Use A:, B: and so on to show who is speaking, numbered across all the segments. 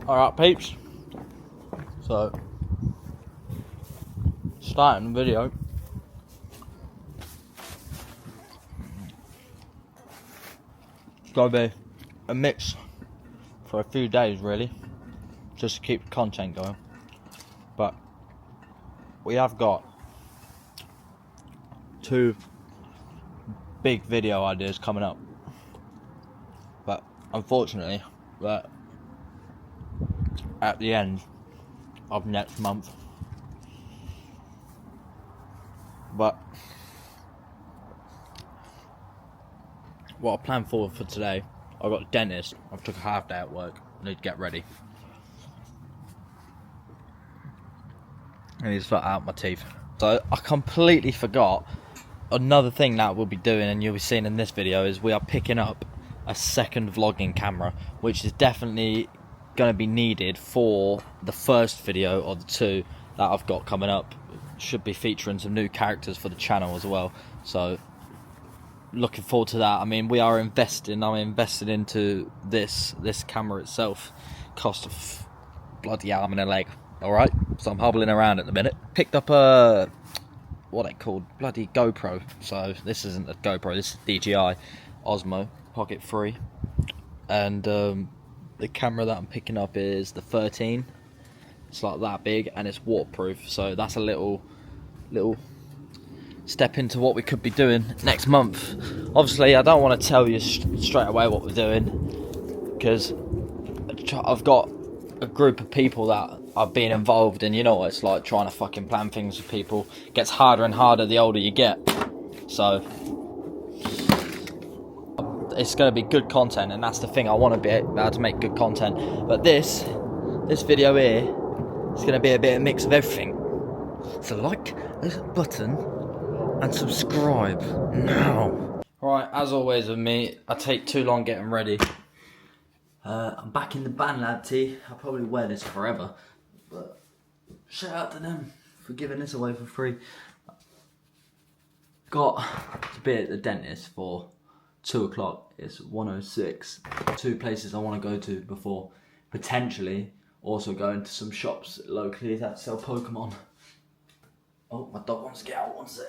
A: Alright peeps, so starting the video. It's gotta be a mix for a few days really, just to keep the content going. But we have got two big video ideas coming up, but unfortunately that at the end of next month. But what I planned for today, I got a dentist. I've took a half day at work. I need to get ready. I need to sort out my teeth. So I completely forgot another thing that we'll be doing, and you'll be seeing in this video, is we are picking up a second vlogging camera, which is definitely going to be needed for the first video of the two that I've got coming up. Should be featuring some new characters for the channel as well, so looking forward to that. I mean, we are investing. I'm invested into this camera itself. Cost of bloody arm and a leg. All right, so I'm hobbling around at the minute. Picked up a what they called bloody GoPro. So this isn't a GoPro. This is DJI Osmo Pocket 3, and the camera that I'm picking up is the 13. It's like that big, and it's waterproof. So that's a little step into what we could be doing next month. Obviously, I don't want to tell you straight away what we're doing, because I've got a group of people that I've been involved in. You know what it's like trying to fucking plan things with people. It gets harder and harder the older you get. So it's going to be good content, and that's the thing. I want to be able to make good content. But this video here is going to be a bit of a mix of everything. So like this button and subscribe now. Right, as always with me, I take too long getting ready. I'm back in the band lab tee. I'll probably wear this forever, but shout out to them for giving this away for free. Got to be at the dentist for 2 o'clock. It's 1:06. 2 places I want to go to before potentially also going to some shops locally that sell Pokemon. Oh, my dog wants to get out. One sec.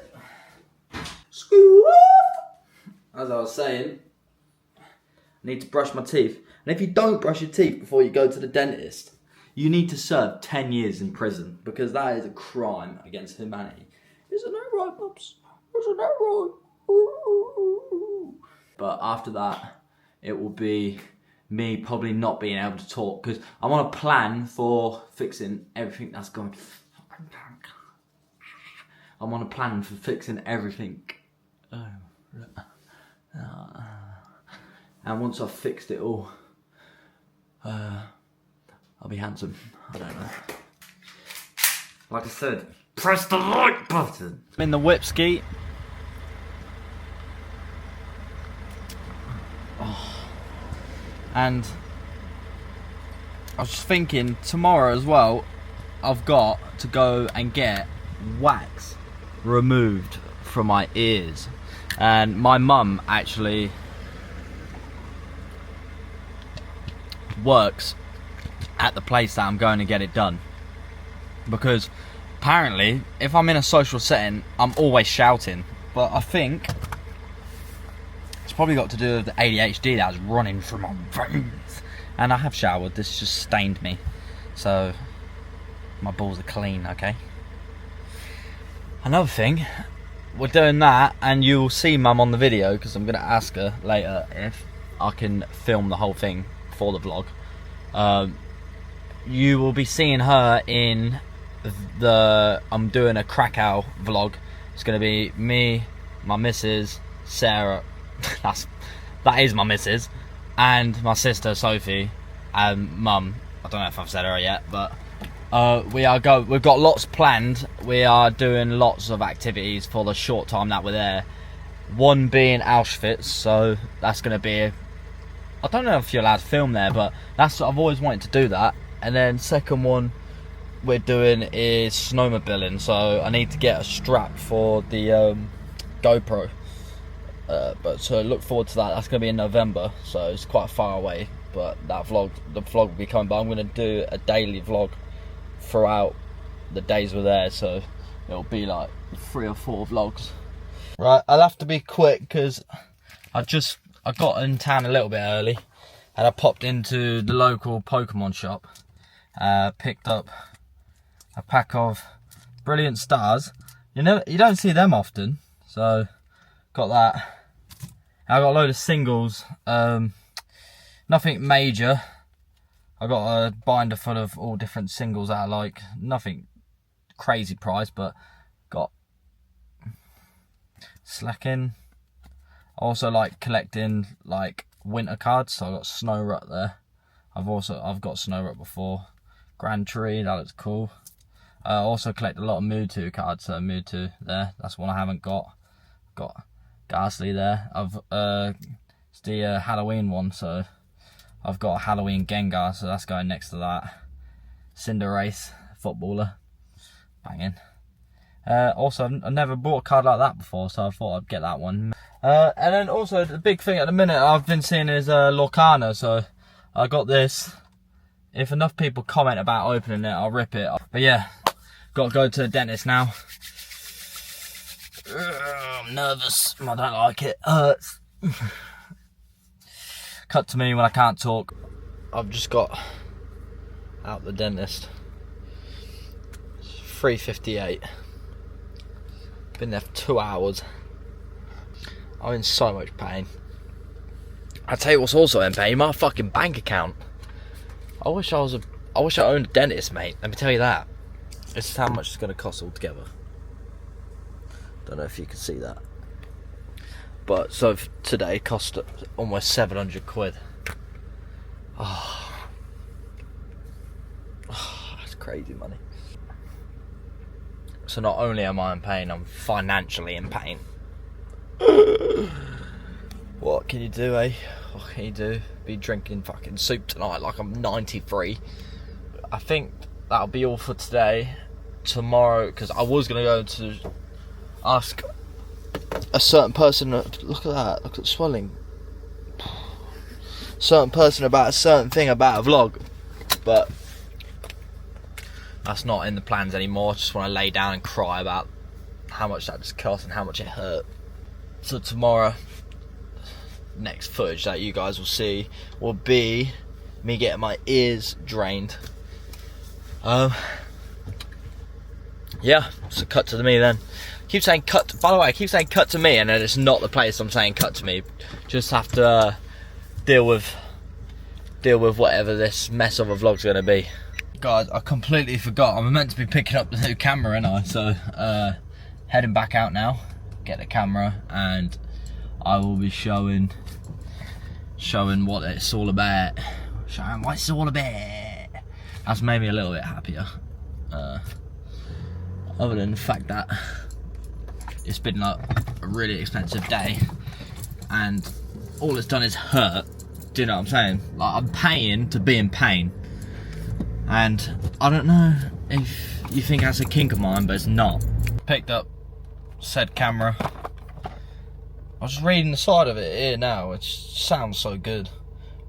A: As I was saying, I need to brush my teeth. And if you don't brush your teeth before you go to the dentist, you need to serve 10 years in prison, because that is a crime against humanity. Isn't that right, Bubs? Isn't that right? But after that, it will be me probably not being able to talk, because I'm on a plan for fixing everything that's going. I'm on a plan for fixing everything. And once I've fixed it all, I'll be handsome. I don't know. Like I said, press the like button. I'm in the whip ski. And I was just thinking, tomorrow as well, I've got to go and get wax removed from my ears. And my mum actually works at the place that I'm going to get it done, because apparently if I'm in a social setting I'm always shouting, but I think it's probably got to do with the ADHD that's running through my veins. And I have showered, this just stained me, so my balls are clean. Okay, another thing, we're doing that, and you'll see Mum on the video, because I'm going to ask her later if I can film the whole thing for the vlog. You will be seeing her in I'm doing a Krakow vlog. It's going to be me, my missus, Sarah, that is my missus, and my sister Sophie, and Mum. I don't know if I've said her yet, but we've got lots planned. We are doing lots of activities for the short time that we're there. One being Auschwitz, so that's going to be I don't know if you're allowed to film there, but that's what I've always wanted to do that. And then second one we're doing is snowmobiling, so I need to get a strap for the GoPro. But so look forward to that. That's going to be in November, so it's quite far away. but the vlog will be coming. But I'm going to do a daily vlog throughout the days we're there, so it'll be like 3 or 4 vlogs. Right, I'll have to be quick because I got in town a little bit early, and I popped into the local Pokemon shop, picked up a pack of Brilliant Stars. You don't see them often, so got that. I got a load of singles, nothing major. I got a binder full of all different singles that I like. Nothing crazy price, but got Slacking. I also like collecting like winter cards, so I got Snorunt there. I've got Snorunt before. Grand Tree, that looks cool. I also collect a lot of Mewtwo cards, so Mewtwo there. That's one I haven't got. Got Ghastly there. It's the Halloween one, so I've got a Halloween Gengar, so that's going next to that. Cinderace, footballer, banging. Also, I've never bought a card like that before, so I thought I'd get that one. And then also, the big thing at the minute I've been seeing is Lorcana, so I got this. If enough people comment about opening it, I'll rip it. But yeah, got to go to the dentist now. I'm nervous. I don't like it. Hurts. Cut to me when I can't talk. I've just got out the dentist. It's 3:58. Been there for 2 hours. I'm in so much pain. I tell you what's also in pain, my fucking bank account. I wish I owned a dentist, mate. Let me tell you that. This is how much it's gonna cost altogether. Don't know if you can see that. But so today cost almost 700 quid. Oh, that's crazy money. So not only am I in pain, I'm financially in pain. What can you do, eh? What can you do? Be drinking fucking soup tonight like I'm 93. I think that'll be all for today. Tomorrow, because I was going to go to ask a certain person, look at that, look at the swelling. Certain person about a certain thing about a vlog, but that's not in the plans anymore. I just want to lay down and cry about how much that just cost and how much it hurt. So tomorrow, next footage that you guys will see will be me getting my ears drained. Yeah, so cut to me then. Keep saying cut. By the way, I keep saying cut to me, and then it's not the place I'm saying cut to me. Just have to deal with whatever this mess of a vlog's gonna be. Guys, I completely forgot. I'm meant to be picking up the new camera, ain't I? So heading back out now, get the camera, and I will be showing what it's all about. Showing what it's all about. That's made me a little bit happier. Other than the fact that it's been like a really expensive day, and all it's done is hurt. Do you know what I'm saying? Like, I'm paying to be in pain, and I don't know if you think that's a kink of mine, but it's not. Picked up said camera. I was just reading the side of it here now. It sounds so good.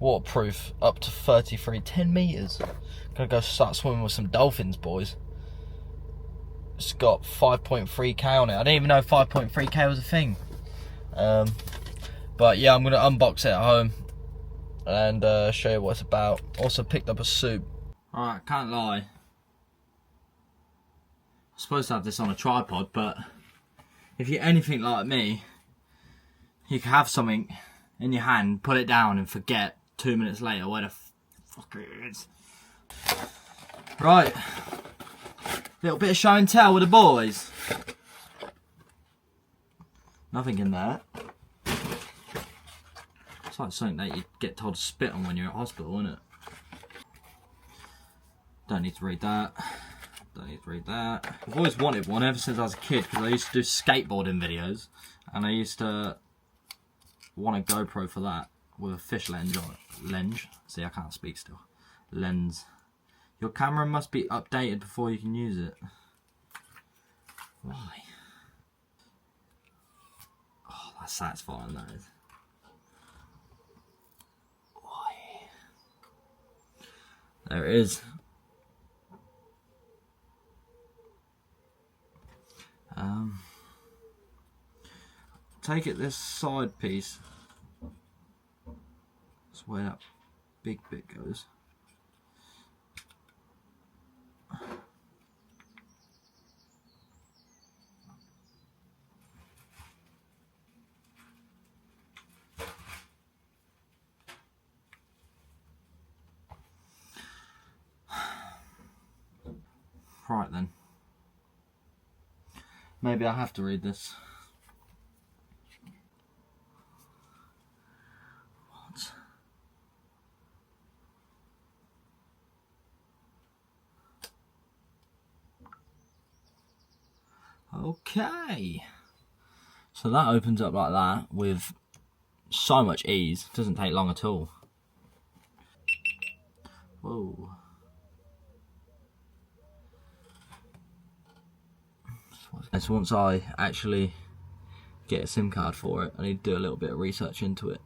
A: Waterproof, up to 33, 10 meters. Gonna go start swimming with some dolphins, boys. It's got 5.3k on it. I didn't even know 5.3k was a thing. But yeah, I'm gonna unbox it at home and show you what it's about. Also picked up a soup. Alright, can't lie. I'm supposed to have this on a tripod, but if you're anything like me, you can have something in your hand, put it down and forget 2 minutes later where the fuck it is. Right. Little bit of show and tell with the boys. Nothing in there. It's like something that you get told to spit on when you're at hospital, isn't it? Don't need to read that. Don't need to read that. I've always wanted one ever since I was a kid, because I used to do skateboarding videos, and I used to want a GoPro for that with a fish lens on it. Lens. See, I can't speak still. Lens. Your camera must be updated before you can use it. Why? Oh, that's satisfying, that is. Why? There it is. Take it this side piece. That's where that big bit goes. Right then. Maybe I have to read this. What? Okay. So that opens up like that with so much ease. It doesn't take long at all. Whoa. So once I actually get a SIM card for it, I need to do a little bit of research into it.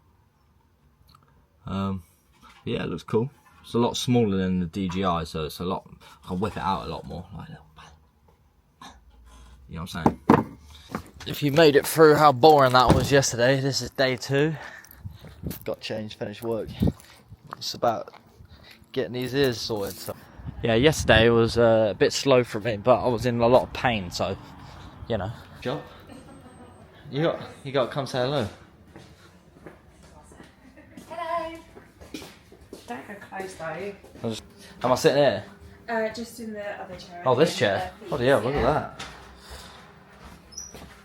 A: Yeah, it looks cool. It's a lot smaller than the DJI, so it's a lot. I can whip it out a lot more. Like, you know what I'm saying? If you made it through how boring that was yesterday, this is day 2. Got changed, finished work. It's about getting these ears sorted. So. Yeah, yesterday was a bit slow for me, but I was in a lot of pain, so you know. Job. You got to come say hello.
B: Hello. Don't go close though.
A: Am I sitting here?
B: Just in the other chair.
A: Oh, this chair. Oh yeah, look at that.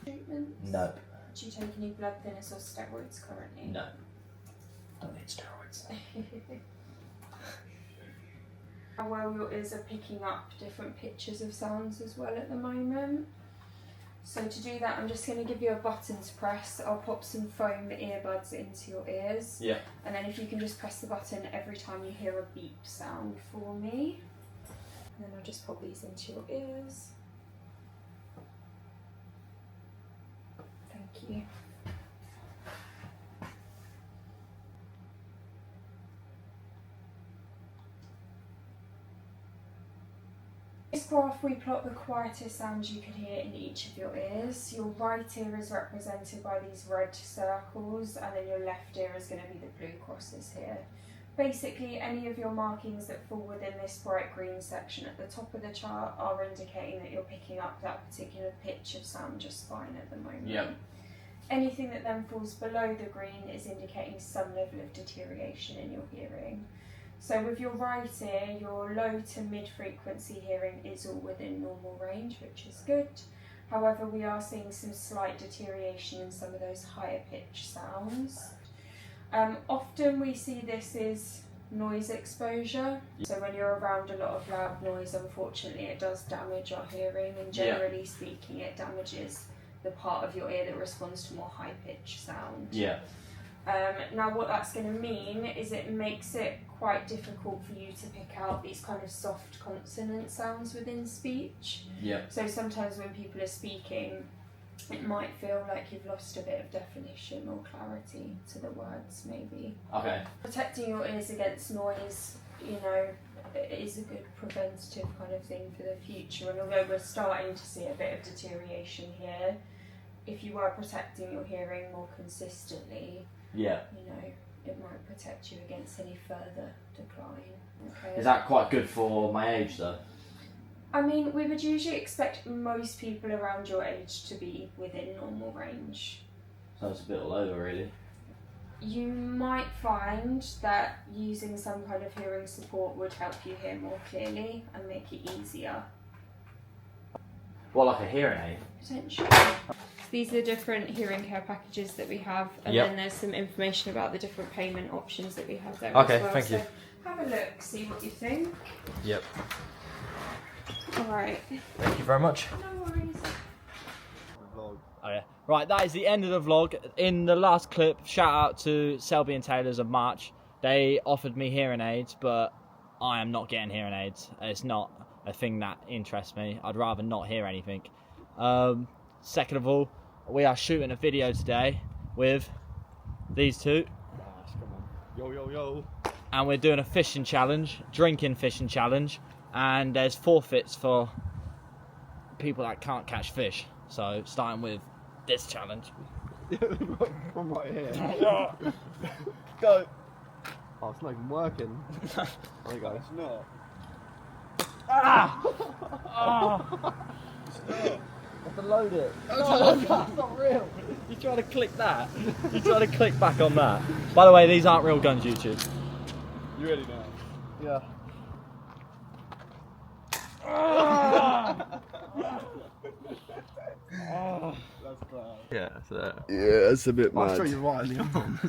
B: Treatment?
A: No.
B: Do you take any blood thinners or steroids currently?
A: No. Don't need steroids.
B: How well your ears are picking up different pitches of sounds as well at the moment. So to do that, I'm just going to give you a button to press. I'll pop some foam earbuds into your ears.
A: Yeah.
B: And then if you can just press the button every time you hear a beep sound for me. And then I'll just pop these into your ears. Thank you. In this graph we plot the quietest sounds you could hear in each of your ears. Your right ear is represented by these red circles, and then your left ear is going to be the blue crosses here. Basically, any of your markings that fall within this bright green section at the top of the chart are indicating that you're picking up that particular pitch of sound just fine at the moment.
A: Yep.
B: Anything that then falls below the green is indicating some level of deterioration in your hearing. So with your right ear, your low to mid frequency hearing is all within normal range, which is good. However, we are seeing some slight deterioration in some of those higher pitch sounds. Often we see this as noise exposure. So when you're around a lot of loud noise, unfortunately it does damage our hearing, and generally speaking it damages the part of your ear that responds to more high pitch sound.
A: Yeah.
B: Now what that's going to mean is it makes it quite difficult for you to pick out these kind of soft consonant sounds within speech.
A: Yeah.
B: So sometimes when people are speaking, it might feel like you've lost a bit of definition or clarity to the words maybe.
A: Okay.
B: Protecting your ears against noise, you know, is a good preventative kind of thing for the future. And although we're starting to see a bit of deterioration here, if you are protecting your hearing more consistently,
A: Yeah.
B: you know, it might protect you against any further decline. Okay.
A: Is that quite good for my age though?
B: I mean, we would usually expect most people around your age to be within normal range.
A: So it's a bit all over really.
B: You might find that using some kind of hearing support would help you hear more clearly and make it easier.
A: Well, like a hearing aid?
B: Potentially. These are the different hearing care packages that we have, and
A: Yep.
B: then there's some information about the different payment options that we have there
A: Okay,
B: as well.
A: thank you.
B: So have a look, see what you think.
A: Yep.
B: Alright.
A: Thank you very much.
B: No worries.
A: Oh yeah. Right, that is the end of the vlog. In the last clip, shout out to Selby and Taylors of March. They offered me hearing aids, but I am not getting hearing aids. It's not a thing that interests me. I'd rather not hear anything. Second of all, we are shooting a video today with these two.
C: Nice, come on. Yo, yo, yo.
A: and we're doing a fishing challenge, drinking fishing challenge, and there's forfeits for people that can't catch fish. So starting with this challenge.
C: From right here. Go. Oh, it's not even working. There you go. It's not.
A: Have to load it.
C: That's not real.
A: You try to click that. You try to click back on that. By the way, these aren't real guns, YouTube.
C: You ready now? Yeah. That's bad.
A: Yeah, so.
C: Yeah, it's a bit mad.
D: I'll show you right in the arms.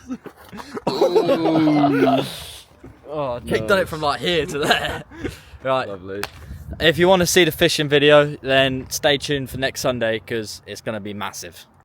A: Oh, Nick done it from like here to there. Right.
C: Lovely.
A: If you want to see the fishing video, then stay tuned for next Sunday because it's going to be massive.